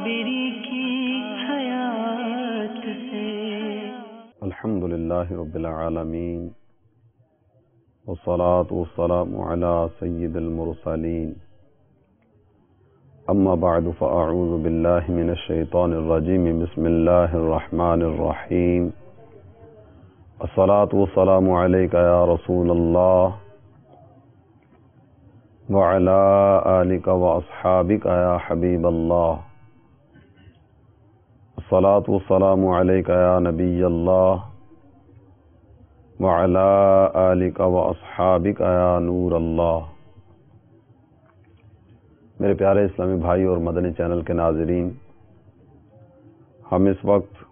صابری کی حیات سے۔ الحمدللہ رب العالمین والصلاة والسلام علی سید المرسلین، اما بعد فاعوذ باللہ من الشیطان الرجیم، بسم اللہ الرحمن الرحیم۔ الصلاة والسلام علیک یا رسول اللہ وعلی آلک واصحابک یا حبیب اللہ۔ الصلاة والسلام علیک یا نبی اللہ وعلی آلک واصحابک یا نور اللہ۔ میرے پیارے اسلامی بھائی اور مدنی چینل کے ناظرین، ہم اس وقت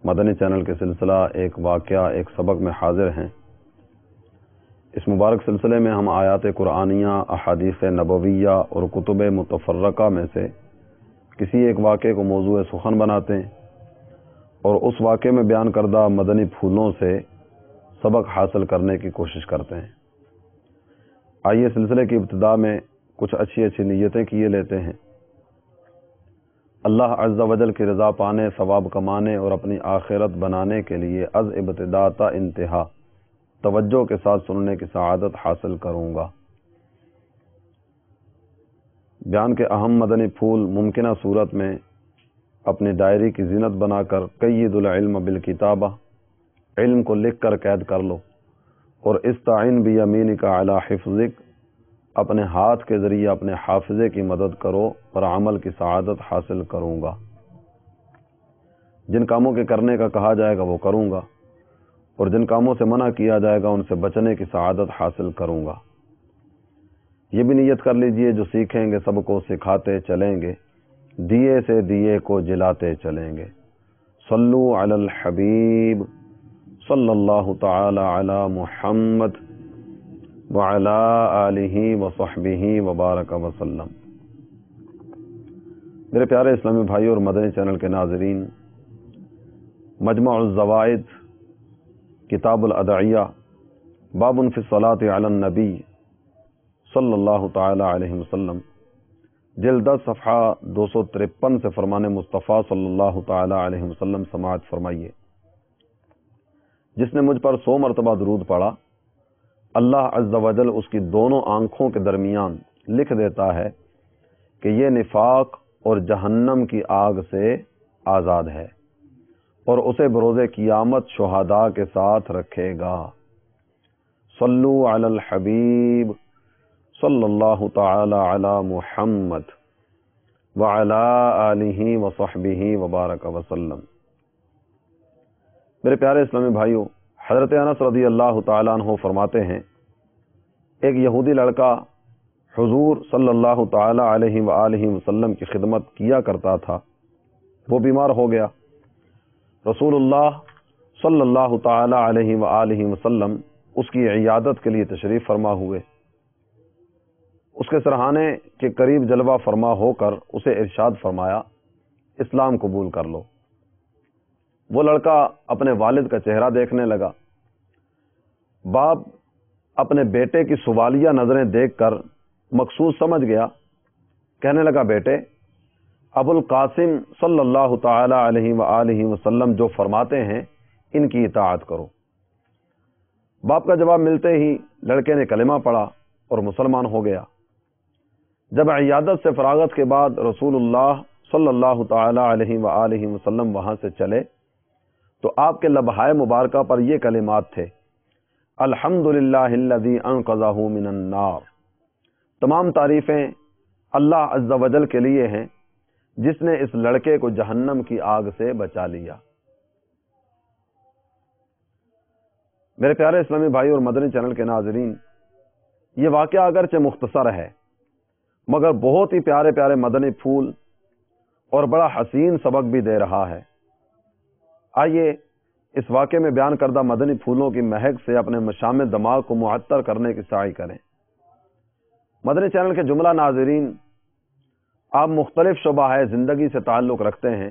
مدنی چینل کے سلسلہ ایک واقعہ ایک سبق میں حاضر ہیں۔ اس مبارک سلسلے میں ہم آیات قرآنیہ، احادیث نبویہ اور کتب متفرقہ میں سے کسی ایک واقعے کو موضوع سخن بناتے ہیں اور اس واقعے میں بیان کردہ مدنی پھولوں سے سبق حاصل کرنے کی کوشش کرتے ہیں۔ آئیے سلسلے کی ابتدا میں کچھ اچھی نیتیں کیے لیتے ہیں۔ اللہ عز و جل کی رضا پانے، ثواب کمانے اور اپنی آخرت بنانے کے لیے از ابتدا تا انتہا توجہ کے ساتھ سننے کی سعادت حاصل کروں گا۔ بیان کے اہم مدنی پھول ممکنہ صورت میں اپنی ڈائری کی زینت بنا کر قید العلم بالکتابہ، علم کو لکھ کر قید کر لو، اور استعین بیمینک علی حفظک، اپنے ہاتھ کے ذریعے اپنے حافظے کی مدد کرو اور عمل کی سعادت حاصل کروں گا۔ جن کاموں کے کرنے کا کہا جائے گا وہ کروں گا، اور جن کاموں سے منع کیا جائے گا ان سے بچنے کی سعادت حاصل کروں گا۔ یہ بھی نیت کر لیجئے جو سیکھیں گے سب کو سکھاتے چلیں گے، دیے سے دیے کو جلاتے چلیں گے۔ صلو علی الحبیب صلی اللہ تعالی علی محمد وعلی آلہ وصحبہ وبارک وسلم۔ میرے پیارے اسلامی بھائی اور مدنی چینل کے ناظرین، مجمع الزوائد کتاب الادعیہ باب فی الصلاۃ علی النبی صلی اللہ تعالی علیہ وسلم، جلد 10 صفحہ 253 سے فرمان مصطفیٰ صلی اللہ تعالی علیہ وسلم سماعت فرمائیے۔ جس نے مجھ پر 100 مرتبہ درود پڑھا، اللہ عز و جل اس کی دونوں آنکھوں کے درمیان لکھ دیتا ہے کہ یہ نفاق اور جہنم کی آگ سے آزاد ہے، اور اسے بروز قیامت شہداء کے ساتھ رکھے گا۔ صلو علی الحبیب صلی اللہ تعالی علی محمد وعلی آلہ وصحبہ وبارک وسلم۔ میرے پیارے اسلامی بھائیوں، حضرت انس رضی اللہ تعالیٰ عنہ فرماتے ہیں، ایک یہودی لڑکا حضور صلی اللہ تعالی علیہ وآلہ وسلم کی خدمت کیا کرتا تھا، وہ بیمار ہو گیا۔ رسول اللہ صلی اللہ تعالی علیہ وآلہ وسلم اس کی عیادت کے لیے تشریف فرما ہوئے۔ اس کے سرہانے کے قریب جلوہ فرما ہو کر اسے ارشاد فرمایا، اسلام قبول کر لو۔ وہ لڑکا اپنے والد کا چہرہ دیکھنے لگا۔ باپ اپنے بیٹے کی سوالیہ نظریں دیکھ کر مقصود سمجھ گیا، کہنے لگا، بیٹے، ابو القاسم صلی اللہ تعالی علیہ وآلہ وسلم جو فرماتے ہیں ان کی اطاعت کرو۔ باپ کا جواب ملتے ہی لڑکے نے کلمہ پڑھا اور مسلمان ہو گیا۔ جب عیادت سے فراغت کے بعد رسول اللہ صلی اللہ تعالی علیہ وآلہ وسلم وہاں سے چلے تو آپ کے لبہائے مبارکہ پر یہ کلمات تھے، الحمدللہ الذی انقذہ من النار۔ تمام تعریفیں اللہ عز و جل کے لیے ہیں جس نے اس لڑکے کو جہنم کی آگ سے بچا لیا۔ میرے پیارے اسلامی بھائی اور مدنی چینل کے ناظرین، یہ واقعہ اگرچہ مختصر ہے مگر بہت ہی پیارے پیارے مدنی پھول اور بڑا حسین سبق بھی دے رہا ہے۔ آئیے اس واقعے میں بیان کردہ مدنی پھولوں کی مہک سے اپنے مشام دماغ کو معطر کرنے کی سعی کریں۔ مدنی چینل کے جملہ ناظرین، آپ مختلف شعبہ زندگی سے تعلق رکھتے ہیں۔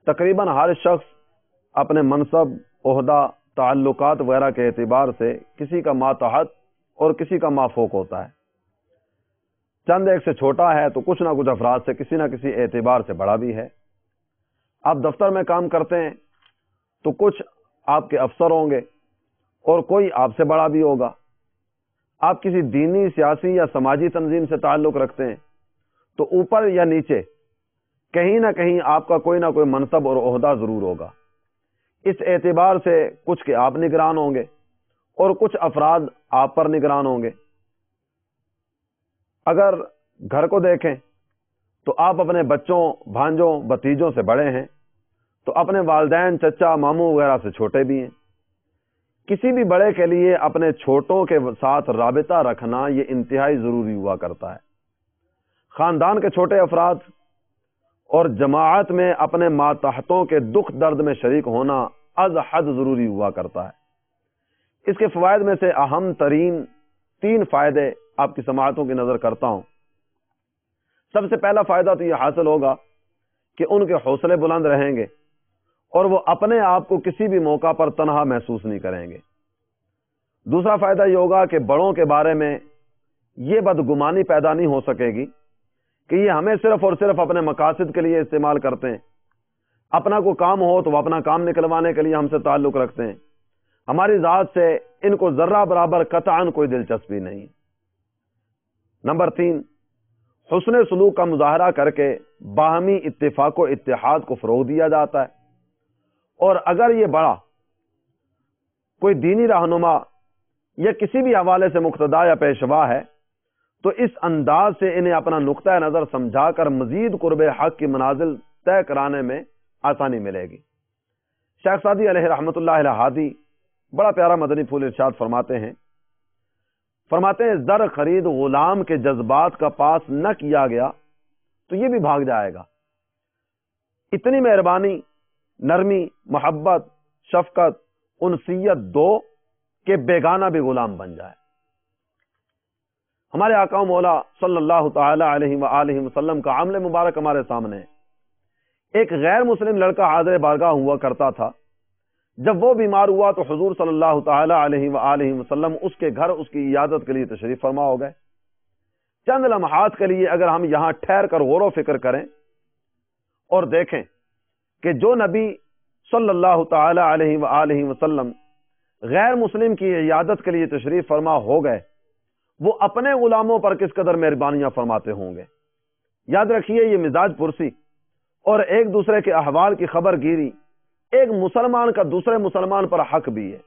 تقریباً ہر شخص اپنے منصب، عہدہ، تعلقات وغیرہ کے اعتبار سے کسی کا ماتحت اور کسی کا مافوق ہوتا ہے۔ چند ایک سے چھوٹا ہے تو کچھ نہ کچھ افراد سے کسی نہ کسی اعتبار سے بڑا بھی ہے. آپ دفتر میں کام کرتے ہیں تو کچھ آپ کے افسر ہوں گے اور کوئی آپ سے بڑا بھی ہوگا. آپ کسی دینی، سیاسی یا سماجی تنظیم سے تعلق رکھتے ہیں تو اوپر یا نیچے کہیں نہ کہیں آپ کا کوئی نہ کوئی منصب اور عہدہ ضرور ہوگا. اس اعتبار سے کچھ کے آپ نگران ہوں گے اور کچھ افراد آپ پر نگران ہوں گے. اگر گھر کو دیکھیں تو آپ اپنے بچوں، بھانجوں، بھتیجوں سے بڑے ہیں تو اپنے والدین، چچا، ماموں وغیرہ سے چھوٹے بھی ہیں. کسی بھی بڑے کے لیے اپنے چھوٹوں کے ساتھ رابطہ رکھنا یہ انتہائی ضروری ہوا کرتا ہے. خاندان کے چھوٹے افراد اور جماعت میں اپنے ماتحتوں کے دکھ درد میں شریک ہونا از حد ضروری ہوا کرتا ہے. اس کے فوائد میں سے اہم ترین 3 فائدے آپ کی سماعتوں کی نظر کرتا ہوں. سب سے پہلا فائدہ تو یہ حاصل ہوگا کہ ان کے حوصلے بلند رہیں گے اور وہ اپنے آپ کو کسی بھی موقع پر تنہا محسوس نہیں کریں گے. دوسرا فائدہ یہ ہوگا کہ بڑوں کے بارے میں یہ بدگمانی پیدا نہیں ہو سکے گی کہ یہ ہمیں صرف اور صرف اپنے مقاصد کے لیے استعمال کرتے ہیں. اپنا کوئی کام ہو تو وہ اپنا کام نکلوانے کے لیے ہم سے تعلق رکھتے ہیں. ہماری ذات سے ان کو ذرہ برابر قطعاً کوئی دلچسپی نہیں. نمبر 3، حسن سلوک کا مظاہرہ کر کے باہمی اتفاق و اتحاد کو فروغ دیا جاتا ہے. اور اگر یہ بڑا کوئی دینی رہنما یا کسی بھی حوالے سے مقتدا یا پیشوا ہے تو اس انداز سے انہیں اپنا نقطہ نظر سمجھا کر مزید قرب حق کی منازل طے کرانے میں آسانی ملے گی. شیخ سعدی علیہ رحمۃ اللہ علیہ ہادی بڑا پیارا مدنی پھول ارشاد فرماتے ہیں زر خرید غلام کے جذبات کا پاس نہ کیا گیا تو یہ بھی بھاگ جائے گا. اتنی مہربانی، نرمی، محبت، شفقت، انسیت دو کہ بیگانہ بھی غلام بن جائے. ہمارے آقا و مولا صلی اللہ تعالی علیہ وآلہ وسلم کا عمل مبارک ہمارے سامنے ہے. ایک غیر مسلم لڑکا حاضر بارگاہ ہوا کرتا تھا. جب وہ بیمار ہوا تو حضور صلی اللہ تعالی علیہ وآلہ وسلم اس کے گھر اس کی عیادت کے لیے تشریف فرما ہو گئے. چند لمحات کے لیے اگر ہم یہاں ٹھہر کر غور و فکر کریں اور دیکھیں کہ جو نبی صلی اللہ تعالی علیہ وآلہ وسلم غیر مسلم کی عیادت کے لیے تشریف فرما ہو گئے، وہ اپنے غلاموں پر کس قدر مہربانیاں فرماتے ہوں گے. یاد رکھیے، یہ مزاج پرسی اور ایک دوسرے کے احوال کی خبر گیری ایک مسلمان کا دوسرے مسلمان پر حق بھی ہے.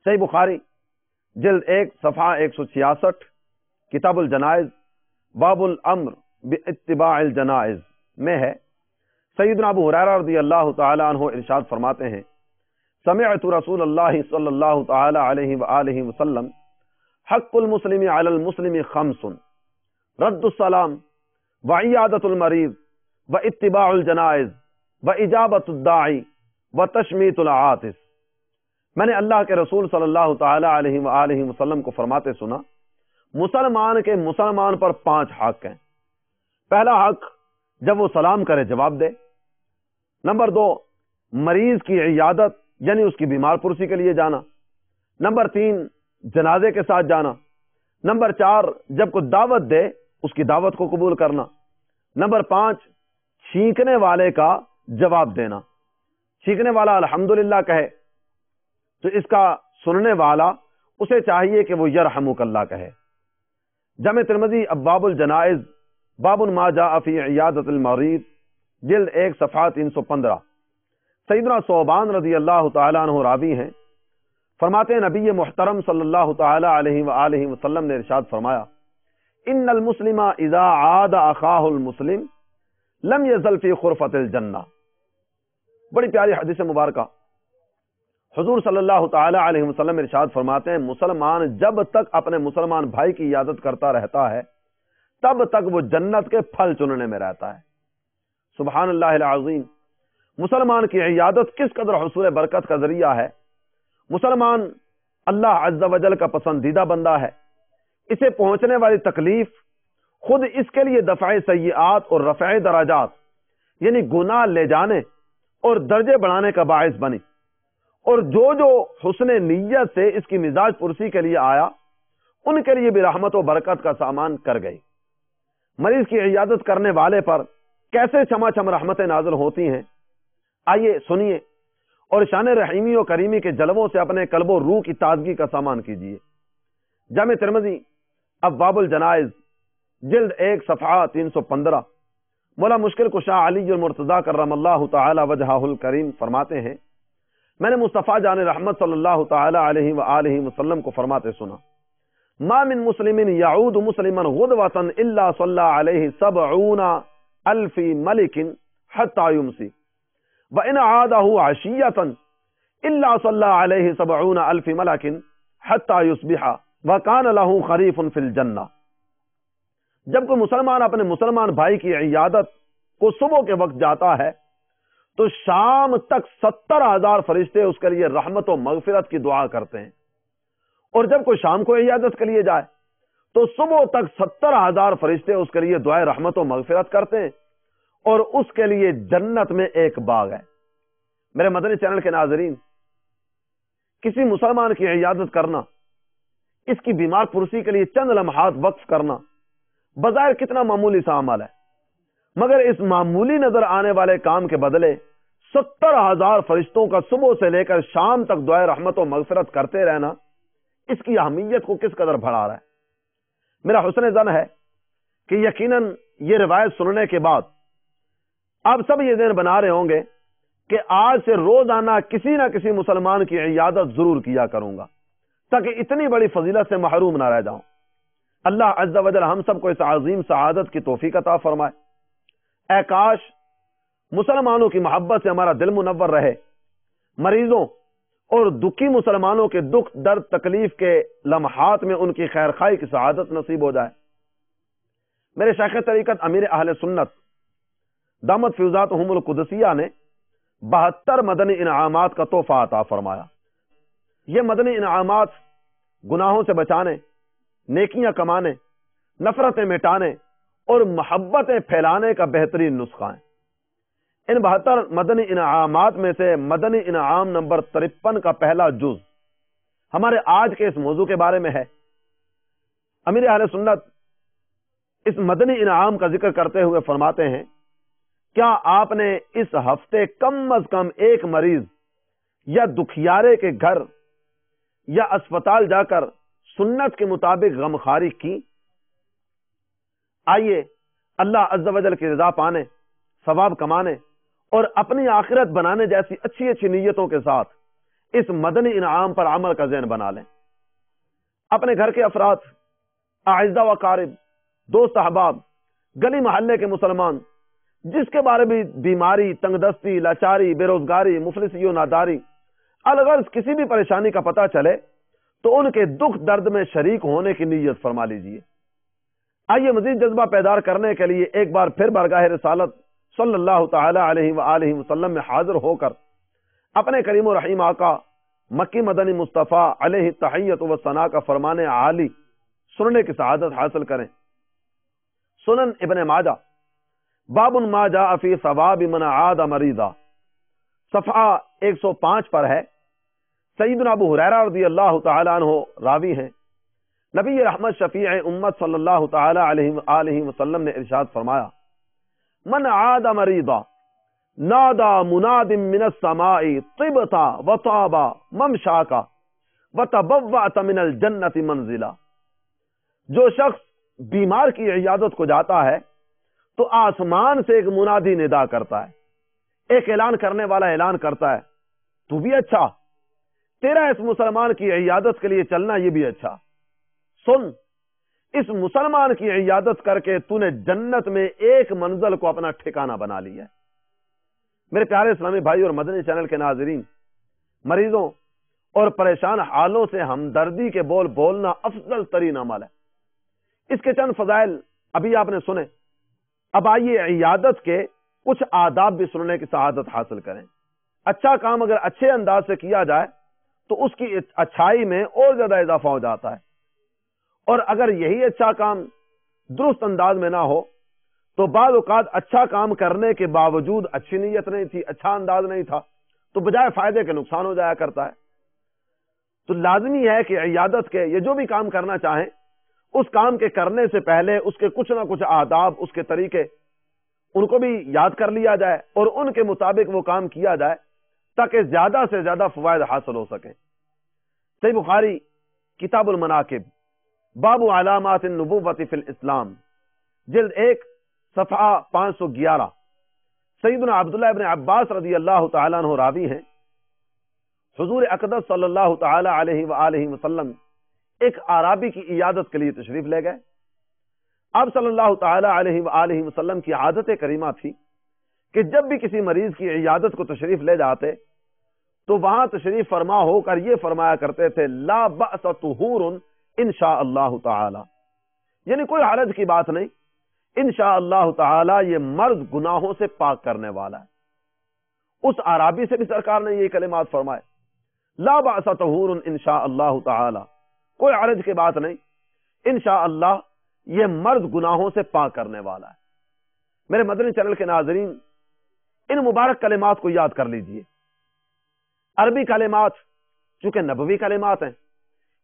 صحیح بخاری جلد 1 صفحہ 166 کتاب الجنائز باب الامر باتباع الجنائز میں ہے. سیدنا ابو ہریرہ رضی اللہ تعالی عنہ ارشاد فرماتے ہیں سمعت رسول اللہ صلی اللہ تعالی علیہ وآلہ وسلم حق المسلم علی المسلم 5 رد السلام وعیادت المریض واتباع الجنائز واجابت الداعی وتشمیت العاطس. میں نے اللہ کے رسول صلی اللہ تعالی علیہ وآلہ وسلم کو فرماتے سنا مسلمان کے مسلمان پر 5 حق ہیں. پہلا حق، جب وہ سلام کرے جواب دے. نمبر 2، مریض کی عیادت یعنی اس کی بیمار پرسی کے لیے جانا. نمبر 3، جنازے کے ساتھ جانا. نمبر 4، جب کوئی دعوت دے اس کی دعوت کو قبول کرنا. نمبر 5، چھینکنے والے کا جواب دینا. چھینکنے والا الحمدللہ کہے تو اس کا سننے والا اسے چاہیے کہ وہ یرحمک اللہ کہے. جامع ترمذی ابواب الجنائز باب ما جاء فی عیادت المریض جلد 1 صفحہ 315. سیدنا ثوبان رضی اللہ تعالی عنہ راوی ہیں، فرماتے ہیں نبی محترم صلی اللہ تعالی علیہ وآلہ وسلم نے ارشاد فرمایا ان المسلم اذا عاد اخاہ المسلم لم یزل فی خرفۃ الجنہ. بڑی پیاری حدیث مبارکہ. حضور صلی اللہ تعالی علیہ وسلم ارشاد فرماتے ہیں مسلمان جب تک اپنے مسلمان بھائی کی عیادت کرتا رہتا ہے تب تک وہ جنت کے پھل چننے میں رہتا ہے. سبحان اللہ العظیم. مسلمان کی عیادت کس قدر حصول برکت کا ذریعہ ہے. مسلمان اللہ عز و جل کا پسندیدہ بندہ ہے. اسے پہنچنے والی تکلیف خود اس کے لیے دفع سیئات اور رفع درجات یعنی گناہ لے جانے اور درجے بڑھانے کا باعث بنی. اور جو حسن نیت سے اس کی مزاج پرسی کے لیے آیا ان کے لیے بھی رحمت و برکت کا سامان کر گئی۔ مریض کی عیادت کرنے والے پر کیسے چما چم رحمتیں نازل ہوتی ہیں، آئیے سنیے اور شان رحیمی و کریمی کے جلووں سے اپنے قلب و روح کی تازگی کا سامان کیجیے۔ جامع ترمذی ابواب الجنائز جلد 1 صفحہ 315 مولا مشکل کشا علی المرتضی کرم اللہ تعالی وجہہ الکریم فرماتے ہیں، میں نے مصطفیٰ جان رحمت صلی اللہ تعالی علیہ وآلہ وسلم کو فرماتے سنا، ما من مسلم یعود مسلما غدوة الا صلی علیہ 70,000 ملک حتی یمسی وَإِنْ عَادَهُ عَشِيَّةً إِلَّا صَلَّى عَلَيْهِ 70,000 مَلَكٍ حَتَّى يُصْبِحَ وَكَانَ لَهُ خَرِيفٌ فِي الْجَنَّةِ۔ جب کوئی مسلمان اپنے مسلمان بھائی کی عیادت کو صبح کے وقت جاتا ہے تو شام تک 70,000 فرشتے اس کے لیے رحمت و مغفرت کی دعا کرتے ہیں، اور جب کوئی شام کو عیادت کے لیے جائے تو صبح تک 70,000 فرشتے اس کے لیے دعائے رحمت و مغفرت کرتے ہیں، اور اس کے لیے جنت میں ایک باغ ہے۔ میرے مدنی چینل کے ناظرین، کسی مسلمان کی عیادت کرنا، اس کی بیمار پرسی کے لیے چند لمحات وقف کرنا بظاہر کتنا معمولی سا عمل ہے، مگر اس معمولی نظر آنے والے کام کے بدلے 70,000 فرشتوں کا صبح سے لے کر شام تک دعائے رحمت و مغفرت کرتے رہنا اس کی اہمیت کو کس قدر بڑھا رہا ہے۔ میرا حسن ظن ہے کہ یقیناً یہ روایت سننے کے بعد آپ سب یہ ذہن بنا رہے ہوں گے کہ آج سے روزانہ کسی نہ کسی مسلمان کی عیادت ضرور کیا کروں گا تاکہ اتنی بڑی فضیلت سے محروم نہ رہ جاؤں۔ اللہ عز و جل ہم سب کو اس عظیم سعادت کی توفیق عطا فرمائے۔ اے کاش مسلمانوں کی محبت سے ہمارا دل منور رہے، مریضوں اور دکھی مسلمانوں کے دکھ درد تکلیف کے لمحات میں ان کی خیر خواہی کی سعادت نصیب ہو جائے۔ میرے شیخ طریقت امیر اہل سنت دامت فیوزاتہم القدسیہ نے 72 مدنی انعامات کا تحفہ عطا فرمایا۔ یہ مدنی انعامات گناہوں سے بچانے، نیکیاں کمانے، نفرتیں مٹانے اور محبتیں پھیلانے کا بہترین نسخہ ہیں۔ ان 72 مدنی انعامات میں سے مدنی انعام نمبر 53 کا پہلا جز ہمارے آج کے اس موضوع کے بارے میں ہے۔ امیر اہل سنت اس مدنی انعام کا ذکر کرتے ہوئے فرماتے ہیں، کیا آپ نے اس ہفتے کم از کم ایک مریض یا دکھیارے کے گھر یا اسپتال جا کر سنت کے مطابق غمخواری کی؟ آئیے اللہ عز و جل کی رضا پانے، ثواب کمانے اور اپنی آخرت بنانے جیسی اچھی اچھی نیتوں کے ساتھ اس مدنی انعام پر عمل کا ذہن بنا لیں۔ اپنے گھر کے افراد، اعزاء و اقارب، دوست احباب، گلی محلے کے مسلمان جس کے بارے میں بیماری، تنگ دستی، لاچاری، بے روزگاری، مفلسی و ناداری، الغرض کسی بھی پریشانی کا پتہ چلے تو ان کے دکھ درد میں شریک ہونے کی نیت فرما لیجئے۔ آئیے مزید جذبہ پیدار کرنے کے لیے ایک بار پھر بارگاہ رسالت صلی اللہ تعالی علیہ وآلہ وسلم میں حاضر ہو کر اپنے کریم و رحیم آقا مکی مدنی مصطفیٰ علیہ تحیت و ثنا کا فرمان عالی سننے کی سعادت حاصل کریں۔ سنن ابن ماجہ باب ما جاء فی ثواب من عاد مریضا صفحہ 105 پر ہے۔ سیدنا ابو ہریرہ رضی اللہ تعالی عنہ راوی ہیں، نبی رحمت شفیع امت صلی اللہ تعالی علیہ وآلہ وسلم نے ارشاد فرمایا، من عاد مریضا نادا مناد من السماء طبتا وطابا ممشاکا وتبوأت من الجنت منزلا۔ جو شخص بیمار کی عیادت کو جاتا ہے تو آسمان سے ایک منادی ندا کرتا ہے، ایک اعلان کرنے والا اعلان کرتا ہے، تو بھی اچھا، تیرا اس مسلمان کی عیادت کے لیے چلنا یہ بھی اچھا، سن اس مسلمان کی عیادت کر کے تو نے جنت میں ایک منزل کو اپنا ٹھکانہ بنا لیا ہے۔ میرے پیارے اسلامی بھائی اور مدنی چینل کے ناظرین، مریضوں اور پریشان حالوں سے ہمدردی کے بول بولنا افضل ترین عمل ہے۔ اس کے چند فضائل ابھی آپ نے سنے، اب آئیے عیادت کے کچھ آداب بھی سننے کی سعادت حاصل کریں۔ اچھا کام اگر اچھے انداز سے کیا جائے تو اس کی اچھائی میں اور زیادہ اضافہ ہو جاتا ہے، اور اگر یہی اچھا کام درست انداز میں نہ ہو تو بعض اوقات اچھا کام کرنے کے باوجود اچھی نیت نہیں تھی، اچھا انداز نہیں تھا، تو بجائے فائدے کے نقصان ہو جایا کرتا ہے۔ تو لازمی ہے کہ عیادت کے یہ جو بھی کام کرنا چاہیں اس کام کے کرنے سے پہلے اس کے کچھ نہ کچھ آداب، اس کے طریقے، ان کو بھی یاد کر لیا جائے اور ان کے مطابق وہ کام کیا جائے تاکہ زیادہ سے زیادہ فوائد حاصل ہو سکیں۔ صحیح بخاری کتاب المناقب باب علامات النبوت فی الاسلام جلد 1 صفحہ 511 سیدنا عبداللہ ابن عباس رضی اللہ تعالیٰ عنہ راوی ہیں، حضور اقدس صلی اللہ تعالی علیہ وآلہ وسلم ایک اعرابی کی عیادت کے لیے تشریف لے گئے۔ آپ صلی اللہ تعالی علیہ وآلہ وسلم کی عادت کریمہ تھی کہ جب بھی کسی مریض کی عیادت کو تشریف لے جاتے تو وہاں تشریف فرما ہو کر یہ فرمایا کرتے تھے لا بأس طہور انشاء اللہ تعالی، یعنی کوئی حرج کی بات نہیں، انشاء اللہ تعالی یہ مرض گناہوں سے پاک کرنے والا ہے۔ اس اعرابی سے بھی سرکار نے یہ کلمات فرمائے لا بأس طہور انشاء اللہ تعالی، کوئی حرج کی بات نہیں، انشاء اللہ یہ مرض گناہوں سے پاک کرنے والا ہے۔ میرے مدنی چینل کے ناظرین، ان مبارک کلمات کو یاد کر لیجئے۔ عربی کلمات چونکہ نبوی کلمات ہیں،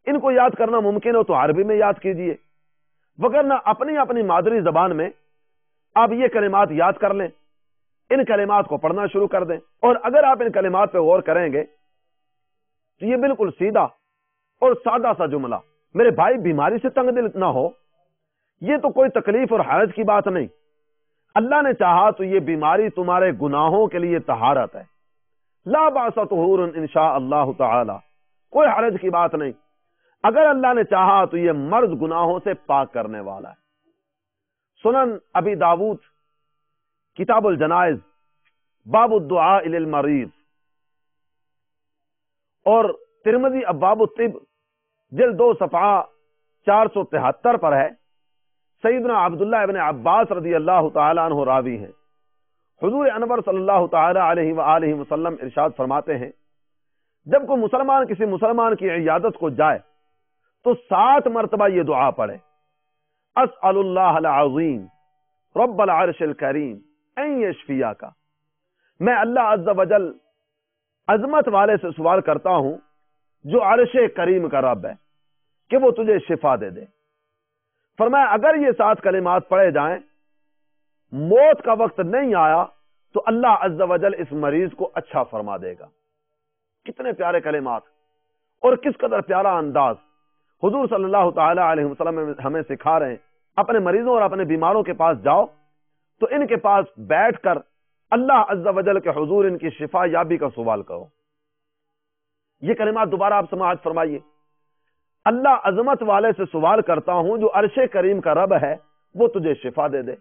ان کو یاد کرنا ممکن ہو تو عربی میں یاد کیجئے، وگرنہ اپنی اپنی مادری زبان میں آپ یہ کلمات یاد کر لیں، ان کلمات کو پڑھنا شروع کر دیں، اور اگر آپ ان کلمات پہ غور کریں گے تو یہ بالکل سیدھا اور سادہ سا جملہ، میرے بھائی بیماری سے تنگ دل نہ ہو، یہ تو کوئی تکلیف اور حرج کی بات نہیں، اللہ نے چاہا تو یہ بیماری تمہارے گناہوں کے لیے طہارت ہے، لا بأس طہور انشاء اللہ تعالی، کوئی حرج کی بات نہیں، اگر اللہ نے چاہا تو یہ مرض گناہوں سے پاک کرنے والا ہے۔ سنن ابی داود کتاب الجنائز باب الدعاء للمریض اور ترمذی ابواب الطب جلد 2 صفحہ 473 پر ہے، سیدنا عبداللہ ابن عباس رضی اللہ تعالی عنہ راوی ہیں، حضور انور صلی اللہ تعالی علیہ وآلہ وسلم ارشاد فرماتے ہیں جب کوئی مسلمان کسی مسلمان کی عیادت کو جائے تو 7 مرتبہ یہ دعا پڑھے اسأل اللہ العظیم رب العرش الکریم ان یشفیاک، میں اللہ عز و جل عظمت والے سے سوال کرتا ہوں جو عرش کریم کا رب ہے کہ وہ تجھے شفا دے دے۔ فرمایا اگر یہ 7 کلمات پڑھے جائیں، موت کا وقت نہیں آیا تو اللہ عز و جل اس مریض کو اچھا فرما دے گا۔ کتنے پیارے کلمات اور کس قدر پیارا انداز حضور صلی اللہ تعالی علیہ وسلم ہمیں سکھا رہے ہیں۔ اپنے مریضوں اور اپنے بیماروں کے پاس جاؤ تو ان کے پاس بیٹھ کر اللہ عز و جل کے حضور ان کی شفا یابی کا سوال کرو۔ یہ کلمات دوبارہ آپ سماعت فرمائیے، اللہ عظمت والے سے سوال کرتا ہوں جو عرش کریم کا رب ہے وہ تجھے شفا دے دے۔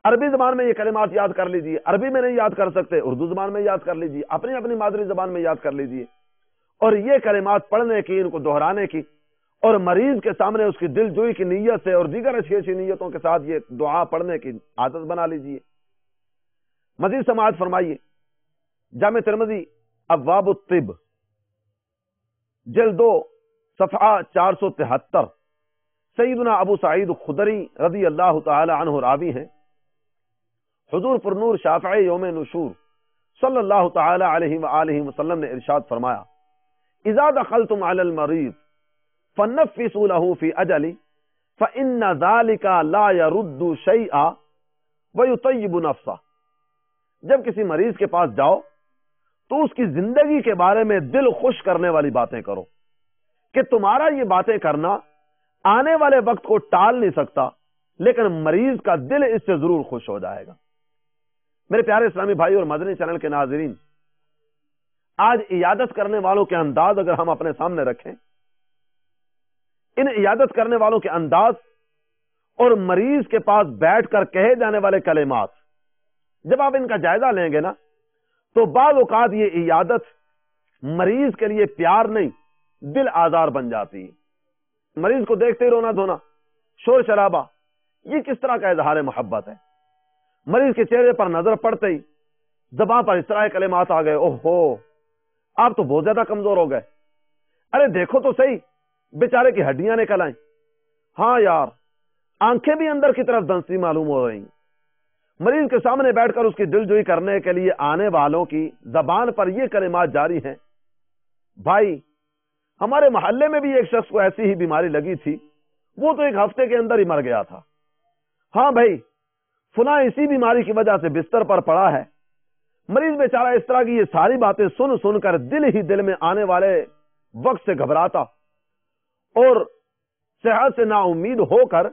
عربی زبان میں یہ کلمات یاد کر لیجئے، عربی میں نہیں یاد کر سکتے اردو زبان میں یاد کر لیجئے، اپنی اپنی مادری زبان میں یاد کر لیجئے، اور یہ کلمات پڑھنے کی، ان کو دہرانے کی، اور مریض کے سامنے اس کی دل جوئی کی نیت سے اور دیگر اچھی اچھی نیتوں کے ساتھ یہ دعا پڑھنے کی عادت بنا لیجئے۔ مزید سماعت فرمائیے، جامع ترمذی ابواب الطب جلد 2 صفحہ 473 سیدنا ابو سعید خدری رضی اللہ تعالی عنہ راوی ہیں، حضور پر نور شافعی یوم نشور صلی اللہ تعالی علیہ وآلہ وسلم نے ارشاد فرمایا اذا دخلتم علی المریض فنفسوا له في اجل فان ذلك لا يرد شيئا ويطيب نفسه، جب کسی مریض کے پاس جاؤ تو اس کی زندگی کے بارے میں دل خوش کرنے والی باتیں کرو کہ تمہارا یہ باتیں کرنا آنے والے وقت کو ٹال نہیں سکتا، لیکن مریض کا دل اس سے ضرور خوش ہو جائے گا۔ میرے پیارے اسلامی بھائی اور مدنی چینل کے ناظرین، آج عیادت کرنے والوں کے انداز اگر ہم اپنے سامنے رکھیں، ان عیادت کرنے والوں کے انداز اور مریض کے پاس بیٹھ کر کہے جانے والے کلمات جب آپ ان کا جائزہ لیں گے نا تو بعض اوقات یہ عیادت مریض کے لیے پیار نہیں دل آزار بن جاتی ہے۔ مریض کو دیکھتے ہی رونا دھونا، شور شرابہ، یہ کس طرح کا اظہار محبت ہے؟ مریض کے چہرے پر نظر پڑتے ہی زبان پر اس طرح کے کلمات آ گئے، اوہ ہو آپ تو بہت زیادہ کمزور ہو گئے، ارے دیکھو تو صحیح بیچارے کی ہڈیاں نکل آئیں، ہاں یار آنکھیں بھی اندر کی طرف دنسی معلوم ہو رہی ہیں۔ مریض کے سامنے بیٹھ کر اس کی دل جوئی کرنے کے لیے آنے والوں کی زبان پر یہ کلمات جاری ہیں، بھائی ہمارے محلے میں بھی ایک شخص کو ایسی ہی بیماری لگی تھی، وہ تو ایک ہفتے کے اندر ہی مر گیا تھا. ہاں بھائی فلاں اسی بیماری کی وجہ سے بستر پر پڑا ہے. مریض بیچارہ اس طرح کی یہ ساری باتیں سن سن کر دل ہی دل میں آنے والے وقت سے گھبراتا اور صحت سے نا امید ہو کر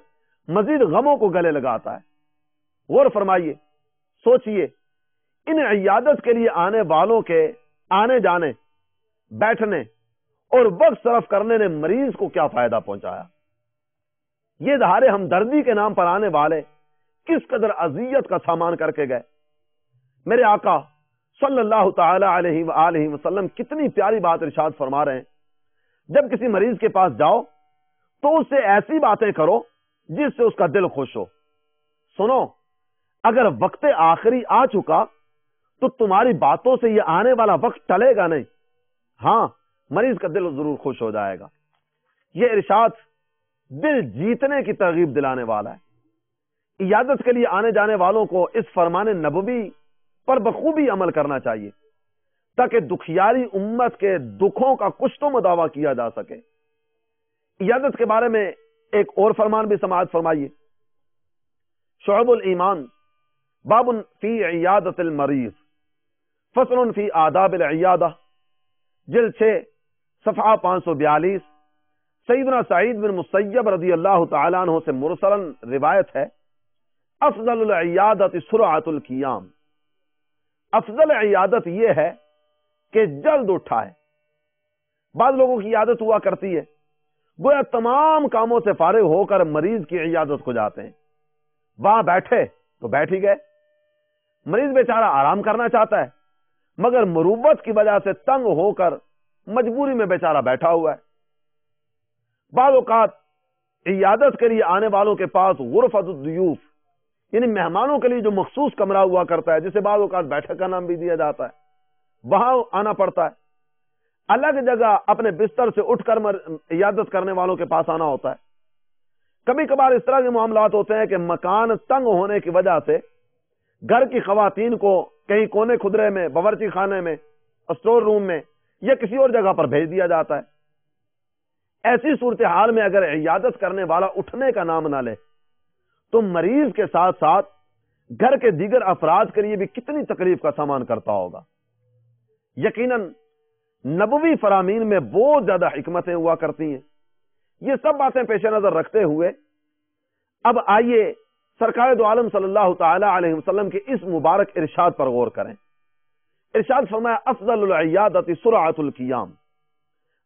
مزید غموں کو گلے لگاتا ہے. غور فرمائیے، سوچئے، ان عیادت کے لیے آنے والوں کے آنے جانے، بیٹھنے اور وقت صرف کرنے نے مریض کو کیا فائدہ پہنچایا؟ یہ دھارے ہمدردی کے نام پر آنے والے کس قدر اذیت کا سامان کر کے گئے. میرے آقا صلی اللہ تعالی علیہ وآلہ وسلم کتنی پیاری بات ارشاد فرما رہے ہیں، جب کسی مریض کے پاس جاؤ تو اس سے ایسی باتیں کرو جس سے اس کا دل خوش ہو. سنو، اگر وقت آخری آ چکا تو تمہاری باتوں سے یہ آنے والا وقت ٹلے گا نہیں. ہاں، مریض کا دل ضرور خوش ہو جائے گا. یہ ارشاد دل جیتنے کی ترغیب دلانے والا ہے. عیادت کے لیے آنے جانے والوں کو اس فرمان نبوی پر بخوبی عمل کرنا چاہیے تاکہ دکھیاری امت کے دکھوں کا کچھ تو مداوع کیا جا سکے. عیادت کے بارے میں ایک اور فرمان بھی سماعت فرمائیے. شعب الایمان باب فی عیادت المریض فصل فی آداب العیادہ، جلد 6 صفحہ 542. سیدنا سعید بن مسیب رضی اللہ تعالیٰ عنہ سے مرسلاً روایت ہے، افضل العیادت سرعت القیام. افضل عیادت یہ ہے کہ جلد اٹھائے. بعض لوگوں کی عادت ہوا کرتی ہے گویا تمام کاموں سے فارغ ہو کر مریض کی عیادت کو جاتے ہیں. وہاں بیٹھے تو بیٹھ ہی گئے. مریض بیچارہ آرام کرنا چاہتا ہے مگر مروت کی وجہ سے تنگ ہو کر مجبوری میں بیچارہ بیٹھا ہوا ہے. بعض اوقات عیادت کے لیے آنے والوں کے پاس غرفۃ الضیوف یعنی مہمانوں کے لیے جو مخصوص کمرہ ہوا کرتا ہے، جسے بعض اوقات بیٹھک کا نام بھی دیا جاتا ہے، وہاں آنا پڑتا ہے. الگ جگہ اپنے بستر سے اٹھ کر عیادت کرنے والوں کے پاس آنا ہوتا ہے. کبھی کبھار اس طرح کے معاملات ہوتے ہیں کہ مکان تنگ ہونے کی وجہ سے گھر کی خواتین کو کہیں کونے خدرے میں، باورچی خانے میں، اسٹور روم میں یا کسی اور جگہ پر بھیج دیا جاتا ہے. ایسی صورتحال میں اگر عیادت کرنے والا اٹھنے کا نام نہ لے تو مریض کے ساتھ ساتھ گھر کے دیگر افراد کے لیے بھی کتنی تکلیف کا سامان کرتا ہوگا. یقیناً نبوی فرامین میں بہت زیادہ حکمتیں ہوا کرتی ہیں. یہ سب باتیں پیش نظر رکھتے ہوئے اب آئیے سرکار دو عالم صلی اللہ تعالی علیہ وسلم کے اس مبارک ارشاد پر غور کریں. ارشاد فرمایا افضل العیادت سرعت القیام.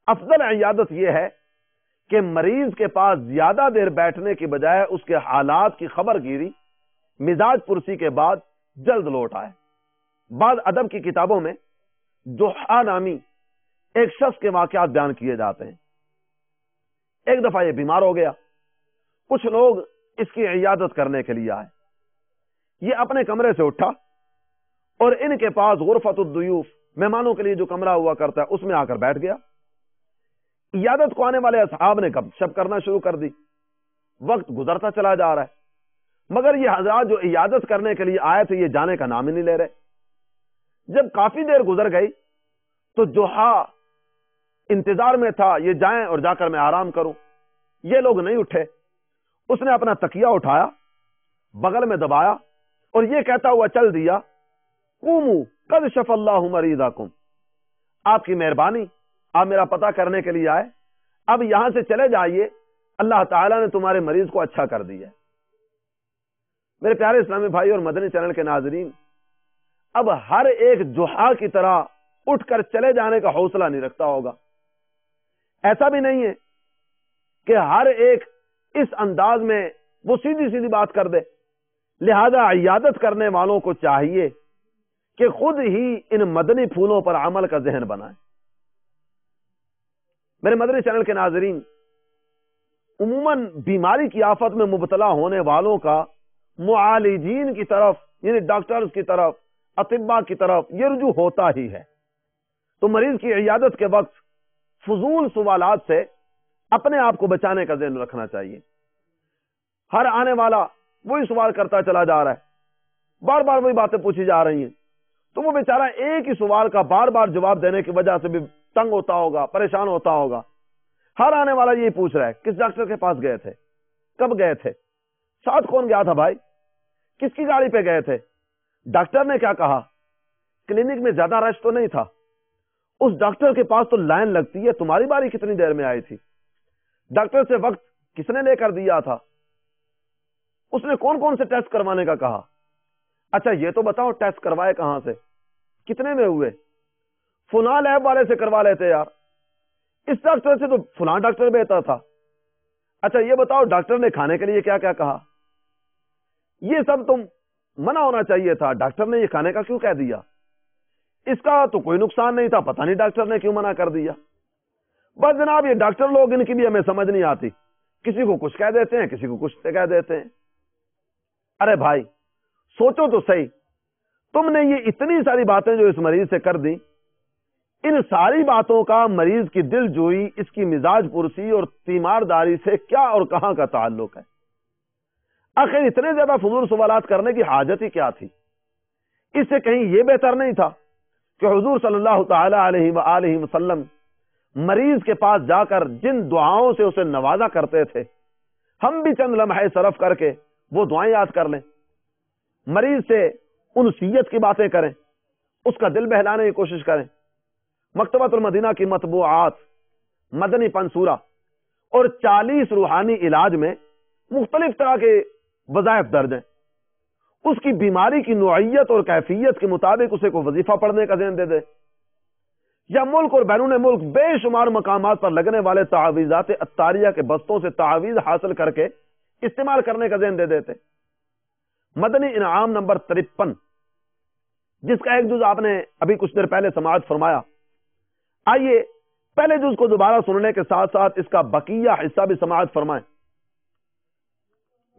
افضل عیادت یہ ہے کہ مریض کے پاس زیادہ دیر بیٹھنے کی بجائے اس کے حالات کی خبر گیری مزاج پرسی کے بعد جلد لوٹ آئے. بعض ادب کی کتابوں میں جحا نامی ایک شخص کے واقعات بیان کیے جاتے ہیں. ایک دفعہ یہ بیمار ہو گیا. کچھ لوگ اس کی عیادت کرنے کے لیے آئے. یہ اپنے کمرے سے اٹھا اور ان کے پاس غرفۃ الضیوف مہمانوں کے لیے جو کمرہ ہوا کرتا ہے اس میں آ کر بیٹھ گیا. عیادت کو آنے والے اصحاب نے گپ شپ کرنا شروع کر دی. وقت گزرتا چلا جا رہا ہے مگر یہ حضرات جو عیادت کرنے کے لیے آئے تھے یہ جانے کا نام ہی نہیں لے رہے. جب کافی دیر گزر گئی تو جوہا انتظار میں تھا یہ جائیں اور جا کر میں آرام کروں. یہ لوگ نہیں اٹھے. اس نے اپنا تکیہ اٹھایا، بغل میں دبایا اور یہ کہتا ہوا چل دیا، قوموا قد شفى اللہ مریضکم. آپ کی مہربانی، آپ میرا پتہ کرنے کے لیے آئے، اب یہاں سے چلے جائیے، اللہ تعالیٰ نے تمہارے مریض کو اچھا کر دیا. میرے پیارے اسلامی بھائی اور مدنی چینل کے ناظرین، اب ہر ایک جوہا کی طرح اٹھ کر چلے جانے کا حوصلہ نہیں رکھتا ہوگا. ایسا بھی نہیں ہے کہ ہر ایک اس انداز میں وہ سیدھی سیدھی بات کر دے. لہذا عیادت کرنے والوں کو چاہیے کہ خود ہی ان مدنی پھولوں پر عمل کا ذہن بنائیں. میرے مدنی چینل کے ناظرین، عموماً بیماری کی آفت میں مبتلا ہونے والوں کا معالجین کی طرف یعنی ڈاکٹرز کی طرف، اطباء کی طرف یہ رجوع ہوتا ہی ہے. تو مریض کی عیادت کے وقت فضول سوالات سے اپنے آپ کو بچانے کا ذہن رکھنا چاہیے. ہر آنے والا وہی سوال کرتا چلا جا رہا ہے، بار بار وہی باتیں پوچھی جا رہی ہیں، تو وہ بیچارہ ایک ہی سوال کا بار بار جواب دینے کی وجہ سے بھی تنگ ہوتا ہوگا، پریشان ہوتا ہوگا. ہر آنے والا یہی پوچھ رہا ہے کس ڈاکٹر کے پاس گئے تھے، کب گئے تھے؟ ساتھ کون گیا تھا بھائی؟ کس کی گاڑی پہ گئے تھے؟ ڈاکٹر نے کیا کہا؟ کلینک میں زیادہ رش تو نہیں تھا؟ اس ڈاکٹر کے پاس تو لائن لگتی ہے، تمہاری باری کتنی دیر میں آئی تھی؟ ڈاکٹر سے وقت کس نے لے کر دیا تھا؟ اس نے کون کون سے ٹیسٹ کروانے کا کہا؟ اچھا یہ تو بتاؤ ٹیسٹ کروائے کہاں سے؟ کتنے میں ہوئے؟ فلاں لیب والے سے کروا لیتے یار، اس ڈاکٹر سے تو فلاں ڈاکٹر بہتر تھا۔ اچھا یہ بتاؤ ڈاکٹر نے کھانے کے لیے کیا کیا کہا؟ یہ سب تم منع ہونا چاہیے تھا، ڈاکٹر نے یہ کھانے کا کیوں کہہ دیا؟ اس کا تو کوئی نقصان نہیں تھا، پتہ نہیں ڈاکٹر نے کیوں منع کر دیا۔ بس جناب یہ ڈاکٹر لوگ، ان کی بھی ہمیں سمجھ نہیں آتی، کسی کو کچھ کہہ دیتے ہیں، کسی کو کچھ کہہ دیتے ہیں۔ ارے بھائی سوچو تو صحیح، تم نے یہ اتنی ساری باتیں جو اس مریض سے کر دی، ان ساری باتوں کا مریض کی دل جوئی، اس کی مزاج پرسی اور تیمارداری سے کیا اور کہاں کا تعلق ہے؟ آخر اتنے زیادہ فضول سوالات کرنے کی حاجت ہی کیا تھی؟ اس سے کہیں یہ بہتر نہیں تھا کہ حضور صلی اللہ تعالی علیہ وآلہ وسلم مریض کے پاس جا کر جن دعاؤں سے اسے نوازا کرتے تھے، ہم بھی چند لمحے صرف کر کے وہ دعائیں یاد کر لیں، مریض سے انسیت کی باتیں کریں، اس کا دل بہلانے کی کوشش کریں۔ مکتبۃ المدینہ کی مطبوعات، مدنی پنصورہ اور 40 روحانی علاج میں مختلف طرح کے وظائف درج ہیں۔ اس کی بیماری کی نوعیت اور کیفیت کے مطابق اسے کو وظیفہ پڑھنے کا ذہن دے دے، یا ملک اور بیرون ملک بے شمار مقامات پر لگنے والے تعویذات عطاریہ کے بستوں سے تعویذ حاصل کر کے استعمال کرنے کا ذہن دے دیتے۔ مدنی انعام نمبر 53، جس کا ایک جز آپ نے ابھی کچھ دیر پہلے سماعت فرمایا، آئیے پہلے جز کو دوبارہ سننے کے ساتھ ساتھ اس کا بقیہ حصہ بھی سماعت فرمائیں۔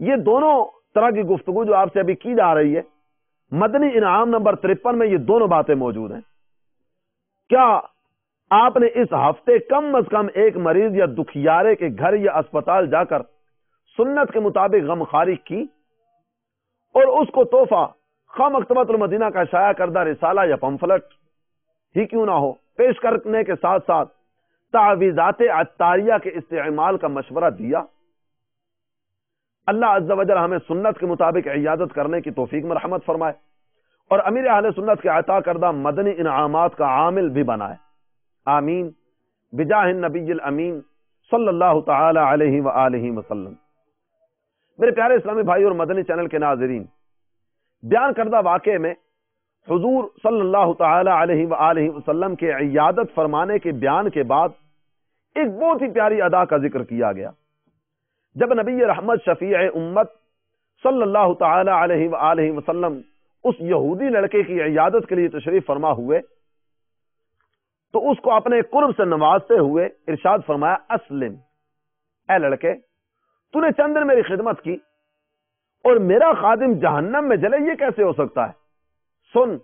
یہ دونوں طرح کی گفتگو جو آپ سے ابھی کی جا رہی ہے، مدنی انعام نمبر 53 میں یہ دونوں باتیں موجود ہیں۔ کیا آپ نے اس ہفتے کم از کم ایک مریض یا دکھیارے کے گھر یا اسپتال جا کر سنت کے مطابق غمخواری کی اور اس کو تحفہ، خواہ مکتبۃ المدینہ کا شائع کردہ رسالہ یا پمفلٹ ہی کیوں نہ ہو، پیش کرنے کے ساتھ ساتھ تعویذات عطاریہ کے استعمال کا مشورہ دیا؟ اللہ عز و جل ہمیں سنت کے مطابق عیادت کرنے کی توفیق مرحمت فرمائے اور امیر اہل سنت کے عطا کردہ مدنی انعامات کا عامل بھی بنائے، آمین بجاہ النبی الامین صلی اللہ تعالی علیہ وآلہ وسلم۔ میرے پیارے اسلامی بھائی اور مدنی چینل کے ناظرین، بیان کردہ واقعے میں حضور صلی اللہ تعالی علیہ وآلہ وسلم کے عیادت فرمانے کے بیان کے بعد ایک بہت ہی پیاری ادا کا ذکر کیا گیا۔ جب نبی رحمت شفیع امت صلی اللہ تعالی علیہ وآلہ وسلم اس یہودی لڑکے کی عیادت کے لیے تشریف فرما ہوئے تو اس کو اپنے قرب سے نوازتے ہوئے ارشاد فرمایا، اسلم، اے لڑکے تو نے چند دن میری خدمت کی اور میرا خادم جہنم میں جلے، یہ کیسے ہو سکتا ہے؟ سن،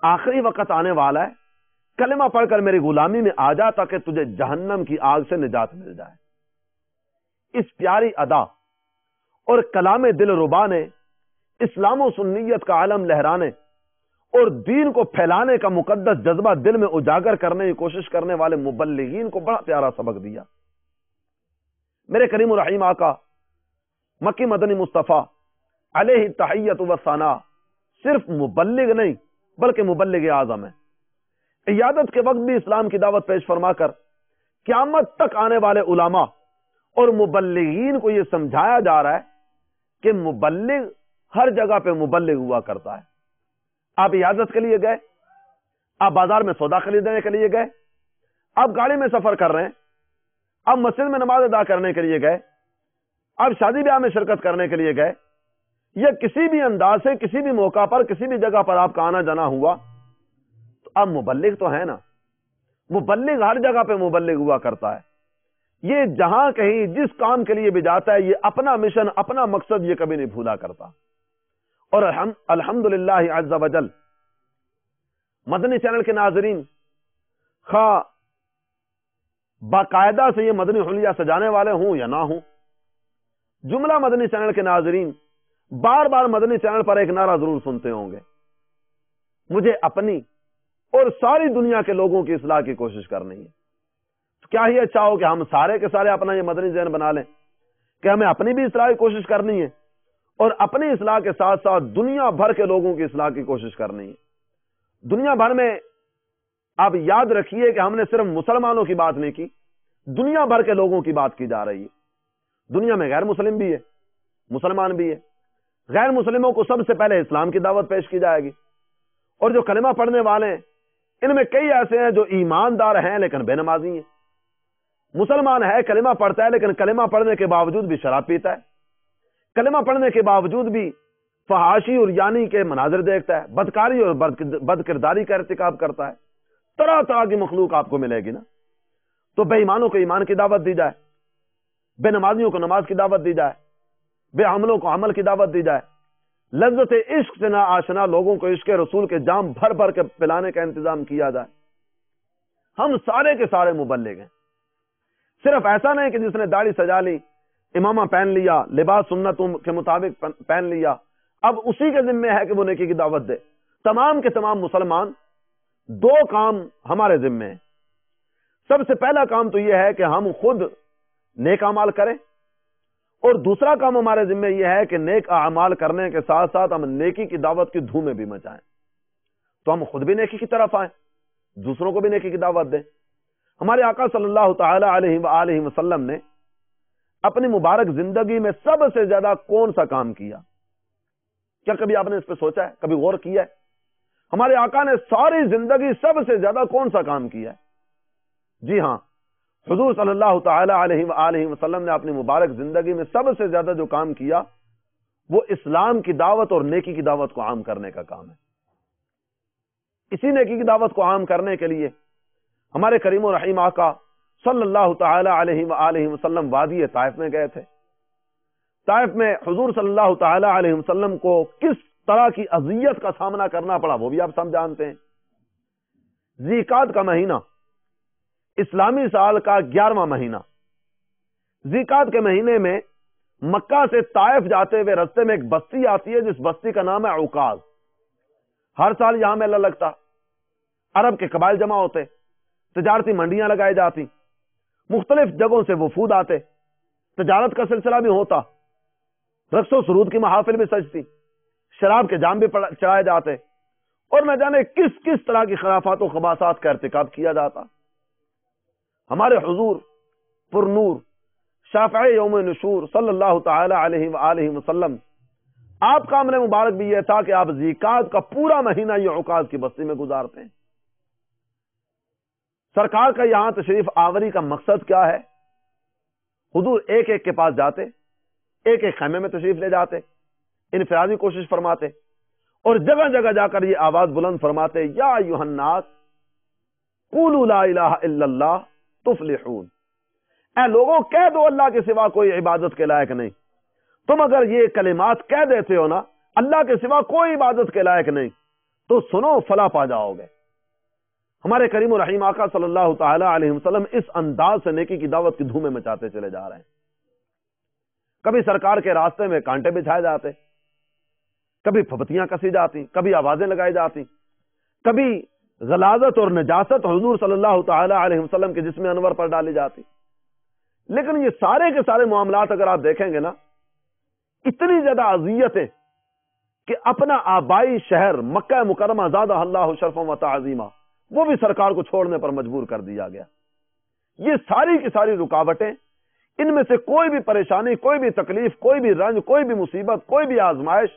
آخری وقت آنے والا ہے، کلمہ پڑھ کر میری غلامی میں آ جا تاکہ تجھے جہنم کی آگ سے نجات مل جائے۔ اس پیاری ادا اور کلام دل ربا نے اسلام و سنیت کا علم لہرانے اور دین کو پھیلانے کا مقدس جذبہ دل میں اجاگر کرنے کی کوشش کرنے والے مبلغین کو بڑا پیارا سبق دیا۔ میرے کریم الرحیم آقا مکی مدنی مصطفیٰ علیہ تحیت و ثنا صرف مبلغ نہیں بلکہ مبلغ اعظم ہے۔ عیادت کے وقت بھی اسلام کی دعوت پیش فرما کر قیامت تک آنے والے علماء اور مبلغین کو یہ سمجھایا جا رہا ہے کہ مبلغ ہر جگہ پہ مبلغ ہوا کرتا ہے۔ آپ عیادت کے لیے گئے، آپ بازار میں سودا خریدنے کے لیے گئے، آپ گاڑی میں سفر کر رہے ہیں، آپ مسجد میں نماز ادا کرنے کے لیے گئے، آپ شادی بیاہ میں شرکت کرنے کے لیے گئے، یا کسی بھی انداز سے کسی بھی موقع پر کسی بھی جگہ پر آپ کا آنا جانا ہوا، تو آپ مبلغ تو ہیں نا۔ مبلغ ہر جگہ پہ مبلغ ہوا کرتا ہے۔ یہ جہاں کہیں جس کام کے لیے بھی جاتا ہے، یہ اپنا مشن، اپنا مقصد یہ کبھی نہیں بھولا کرتا۔ اور الحمدللہ عز و جل مدنی چینل کے ناظرین، خواہ باقاعدہ سے یہ مدنی حلیہ سجانے والے ہوں یا نہ ہوں، جملہ مدنی چینل کے ناظرین بار بار مدنی چینل پر ایک نعرہ ضرور سنتے ہوں گے، مجھے اپنی اور ساری دنیا کے لوگوں کی اصلاح کی کوشش کرنی ہے۔ تو کیا ہی اچھا ہو کہ ہم سارے کے سارے اپنا یہ مدنی ذہن بنا لیں کہ ہمیں اپنی بھی اصلاح کی کوشش کرنی ہے اور اپنی اصلاح کے ساتھ ساتھ دنیا بھر کے لوگوں کی اصلاح کی کوشش کرنی ہے۔ دنیا بھر میں آپ یاد رکھیے کہ ہم نے صرف مسلمانوں کی بات نہیں کی، دنیا بھر کے لوگوں کی بات کی جا رہی ہے۔ دنیا میں غیر مسلم بھی ہے، مسلمان بھی ہے۔ غیر مسلموں کو سب سے پہلے اسلام کی دعوت پیش کی جائے گی، اور جو کلمہ پڑھنے والے ہیں ان میں کئی ایسے ہیں جو ایماندار ہیں لیکن بے نمازی ہیں۔ مسلمان ہے، کلمہ پڑھتا ہے، لیکن کلمہ پڑھنے کے باوجود بھی شراب پیتا ہے، کلمہ پڑھنے کے باوجود بھی فحاشی اور یعنی کے مناظر دیکھتا ہے، بدکاری اور بد کرداری کا ارتکاب کرتا ہے۔ طرح طرح کی مخلوق آپ کو ملے گی نا۔ تو بے ایمانوں کو ایمان کی دعوت دی جائے، بے نمازیوں کو نماز کی دعوت دی جائے، بے عملوں کو عمل کی دعوت دی جائے، لذت عشق سے نہ آشنا لوگوں کو عشق رسول کے جام بھر بھر کے پلانے کا انتظام کیا جائے۔ ہم سارے کے سارے مبلغ ہیں۔ صرف ایسا نہیں کہ جس نے داڑھی سجا لی، امامہ پہن لیا، لباس سنتوں کے مطابق پہن لیا، اب اسی کے ذمہ ہے کہ وہ نیکی کی دعوت دے۔ تمام کے تمام مسلمان دو کام ہمارے ذمہ ہیں۔ سب سے پہلا کام تو یہ ہے کہ ہم خود نیک اعمال کریں، اور دوسرا کام ہمارے ذمہ یہ ہے کہ نیک اعمال کرنے کے ساتھ ساتھ ہم نیکی کی دعوت کی دھومیں بھی مچائیں۔ تو ہم خود بھی نیکی کی طرف آئیں، دوسروں کو بھی نیکی کی دعوت دیں۔ ہمارے آقا صلی اللہ تعالی علیہ وآلہ وسلم نے اپنی مبارک زندگی میں سب سے زیادہ کون سا کام کیا؟ کیا کبھی آپ نے اس پہ سوچا ہے، کبھی غور کیا ہے؟ ہمارے آقا نے ساری زندگی سب سے زیادہ کون سا کام کیا ہے؟ جی ہاں، حضور صلی اللہ تعالی علیہ وآلہ وسلم نے اپنی مبارک زندگی میں سب سے زیادہ جو کام کیا وہ اسلام کی دعوت اور نیکی کی دعوت کو عام کرنے کا کام ہے۔ اسی نیکی کی دعوت کو عام کرنے کے لیے ہمارے کریم و رحیم آقا صلی اللہ تعالی علیہ وآلہ وسلم وادی طائف میں گئے تھے۔ طائف میں حضور صلی اللہ تعالی علیہ وسلم کو کس طرح کی اذیت کا سامنا کرنا پڑا وہ بھی آپ سب جانتے ہیں۔ ذیقعد کا مہینہ، اسلامی سال کا 11واں مہینہ، ذیقعد کے مہینے میں مکہ سے طائف جاتے ہوئے رستے میں ایک بستی آتی ہے جس بستی کا نام ہے عکاظ۔ ہر سال یہاں میلہ لگتا، عرب کے قبائل جمع ہوتے، تجارتی منڈیاں لگائی جاتی، مختلف جگہوں سے وفود آتے، تجارت کا سلسلہ بھی ہوتا، رقص و سرود کی محافل بھی سجتی، شراب کے جام بھی چڑھائے جاتے، اور نہ جانے کس کس طرح کی خرافات و خباثات کا ارتکاب کیا جاتا۔ ہمارے حضور پر نور شافع یوم نشور صلی اللہ تعالی علیہ وآلہ وسلم، آپ کا عمل مبارک بھی یہ تھا کہ آپ ذیقعد کا پورا مہینہ یہ عکاظ کی بستی میں گزارتے ہیں۔ سرکار کا یہاں تشریف آوری کا مقصد کیا ہے؟ حضور ایک ایک کے پاس جاتے، ایک ایک خیمے میں تشریف لے جاتے، انفرادی کوشش فرماتے، اور جگہ جگہ جا کر یہ آواز بلند فرماتے، یا ایھا الناس قولوا لا الہ الا اللہ تفلحون، اے لوگوں کہہ دو اللہ کے سوا کوئی عبادت کے لائق نہیں۔ تم اگر یہ کلمات کہہ دیتے ہو نا، اللہ کے سوا کوئی عبادت کے لائق نہیں، تو سنو فلاح پا جاؤ گے۔ ہمارے کریم و رحیم آقا صلی اللہ تعالی علیہ وسلم اس انداز سے نیکی کی دعوت کی دھومیں مچاتے چلے جا رہے ہیں۔ کبھی سرکار کے راستے میں کانٹے بچھائے جاتے، کبھی پھپتیاں کسی جاتی، کبھی آوازیں لگائی جاتی، کبھی غلاظت اور نجاست حضور صلی اللہ تعالی علیہ وسلم کے جسم انور پر ڈالی جاتی۔ لیکن یہ سارے کے سارے معاملات اگر آپ دیکھیں گے نا، اتنی زیادہ اذیتیں کہ اپنا آبائی شہر مکہ مکرمہ زادہ اللہ شرفا و تعظیما وہ بھی سرکار کو چھوڑنے پر مجبور کر دیا گیا۔ یہ ساری کی ساری رکاوٹیں، ان میں سے کوئی بھی پریشانی، کوئی بھی تکلیف، کوئی بھی رنج، کوئی بھی مصیبت، کوئی بھی آزمائش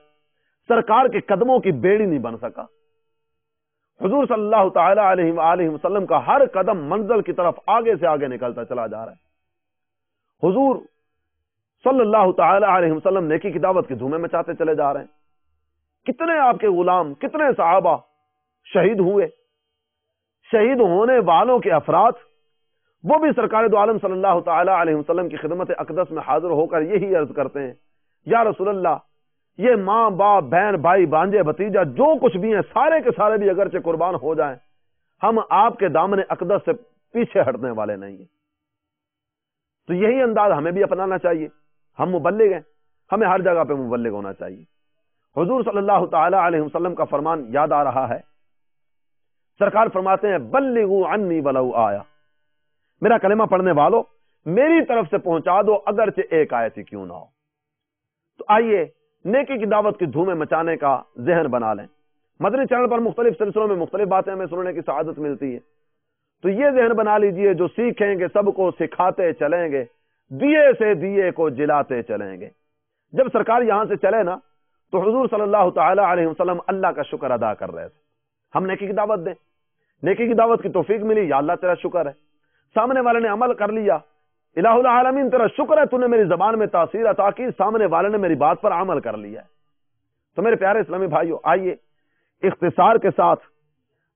سرکار کے قدموں کی بیڑی نہیں بن سکا۔ حضور صلی اللہ تعالی علیہ وآلہ وسلم کا ہر قدم منزل کی طرف آگے سے آگے نکلتا چلا جا رہا ہے۔ حضور صلی اللہ تعالی علیہ وسلم نیکی کی دعوت کی دھومیں مچاتے چلے جا رہے ہیں۔ کتنے آپ کے غلام، کتنے صحابہ شہید ہوئے، شہید ہونے والوں کے افراد وہ بھی سرکار دو عالم صلی اللہ تعالی علیہ وسلم کی خدمت اقدس میں حاضر ہو کر یہی عرض کرتے ہیں، یا رسول اللہ، یہ ماں باپ بہن بھائی بانجے بھتیجا جو کچھ بھی ہیں سارے کے سارے بھی اگرچہ قربان ہو جائیں، ہم آپ کے دامن اقدس سے پیچھے ہٹنے والے نہیں ہیں۔ تو یہی انداز ہمیں بھی اپنانا چاہیے۔ ہم مبلغ ہیں، ہمیں ہر جگہ پہ مبلغ ہونا چاہیے۔ حضور صلی اللہ تعالی علیہ وسلم کا فرمان یاد آ رہا ہے، سرکار فرماتے ہیں بلغوا عنی ولو آیا، میرا کلمہ پڑھنے والوں میری طرف سے پہنچا دو، اگرچہ ایک آیت ہی کیوں نہ ہو۔ تو آئیے نیکی کی دعوت کی دھومیں مچانے کا ذہن بنا لیں۔ مدنی چینل پر مختلف سلسلوں میں مختلف باتیں ہمیں سننے کی سعادت ملتی ہے، تو یہ ذہن بنا لیجئے جو سیکھیں گے سب کو سکھاتے چلیں گے، دیے سے دیے کو جلاتے چلیں گے۔ جب سرکار یہاں سے چلے نا تو حضور صلی اللہ تعالی علیہ وسلم اللہ کا شکر ادا کر رہے تھے، ہم نیکی کی دعوت دیں، نیکی کی دعوت کی توفیق ملی، یا اللہ تیرا شکر ہے۔ سامنے والے نے عمل کر لیا، الہ العالمین تیرا شکر ہے، تو نے میری زبان میں تاثیر عطا کی، سامنے والے نے میری بات پر عمل کر لیا ہے۔ تو میرے پیارے اسلامی بھائیو، آئیے اختصار کے ساتھ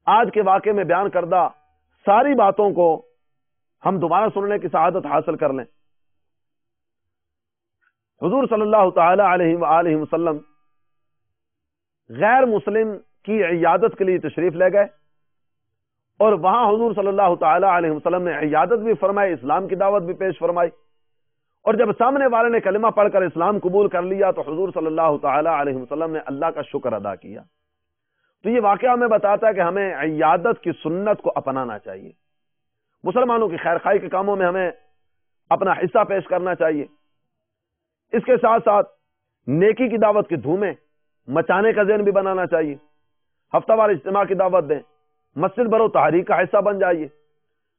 آج کے واقعے میں بیان کردہ ساری باتوں کو ہم دوبارہ سننے کی سعادت حاصل کر لیں۔ حضور صلی اللہ تعالی علیہ وآلہ وسلم غیر مسلم کی عیادت کے لیے تشریف لے گئے، اور وہاں حضور صلی اللہ تعالی علیہ وسلم نے عیادت بھی فرمائی، اسلام کی دعوت بھی پیش فرمائی، اور جب سامنے والے نے کلمہ پڑھ کر اسلام قبول کر لیا تو حضور صلی اللہ تعالی علیہ وسلم نے اللہ کا شکر ادا کیا۔ تو یہ واقعہ ہمیں بتاتا ہے کہ ہمیں عیادت کی سنت کو اپنانا چاہیے، مسلمانوں کی خیر خواہی کے کاموں میں ہمیں اپنا حصہ پیش کرنا چاہیے۔ اس کے ساتھ ساتھ نیکی کی دعوت کی دھومیں مچانے کا ذہن بھی بنانا چاہیے، ہفتہ وار اجتماع کی دعوت دیں، مسجد برو تحریک کا حصہ بن جائیے۔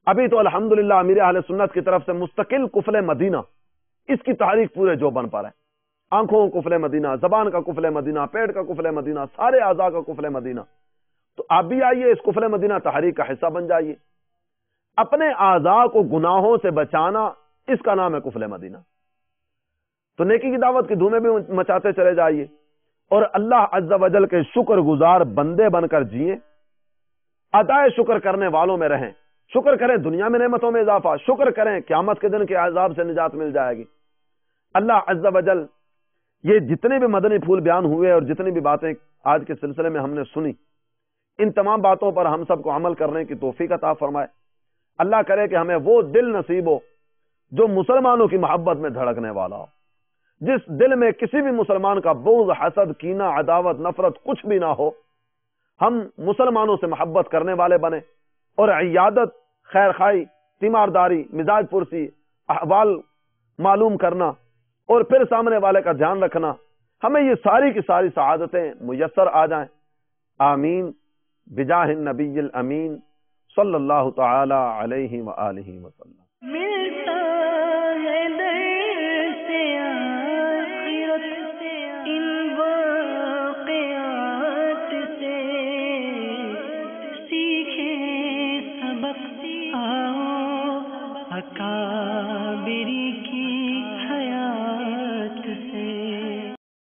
ابھی تو الحمدللہ امیر اہل سنت کی طرف سے مستقل قفل مدینہ، اس کی تحریک پورے جوبن پر ہے، آنکھوں کا قفل مدینہ، زبان کا قفل مدینہ، پیٹ کا قفل مدینہ، سارے اعضاء کا قفل مدینہ۔ تو آپ بھی آئیے اس قفل مدینہ تحریک کا حصہ بن جائیے۔ اپنے اعضاء کو گناہوں سے بچانا، اس کا نام ہے قفل مدینہ۔ تو نیکی کی دعوت کی دھومیں بھی مچاتے چلے جائیے، اور اللہ عز و جل کے شکر گزار بندے بن کر جیئیں، ادائے شکر کرنے والوں میں رہیں۔ شکر کریں دنیا میں نعمتوں میں اضافہ، شکر کریں قیامت کے دن کے عذاب سے نجات مل جائے گی۔ اللہ عز و جل یہ جتنے بھی مدنی پھول بیان ہوئے اور جتنی بھی باتیں آج کے سلسلے میں ہم نے سنی، ان تمام باتوں پر ہم سب کو عمل کرنے کی توفیق عطا فرمائے۔ اللہ کرے کہ ہمیں وہ دل نصیب ہو جو مسلمانوں کی محبت میں دھڑکنے والا ہو، جس دل میں کسی بھی مسلمان کا بغض، حسد، کینہ، عداوت، نفرت کچھ بھی نہ ہو۔ ہم مسلمانوں سے محبت کرنے والے بنے، اور عیادت، خیر خواہی، تیمارداری، مزاج پرسی، احوال معلوم کرنا، اور پھر سامنے والے کا دھیان رکھنا، ہمیں یہ ساری کی ساری سعادتیں میسر آ جائیں۔ آمین بجاہ النبی الامین صلی اللہ تعالی علیہ وآلہ وسلم۔ ملتا ہے در سے آخرت ان واقعات سے، سیکھیں سبق آؤ اکابری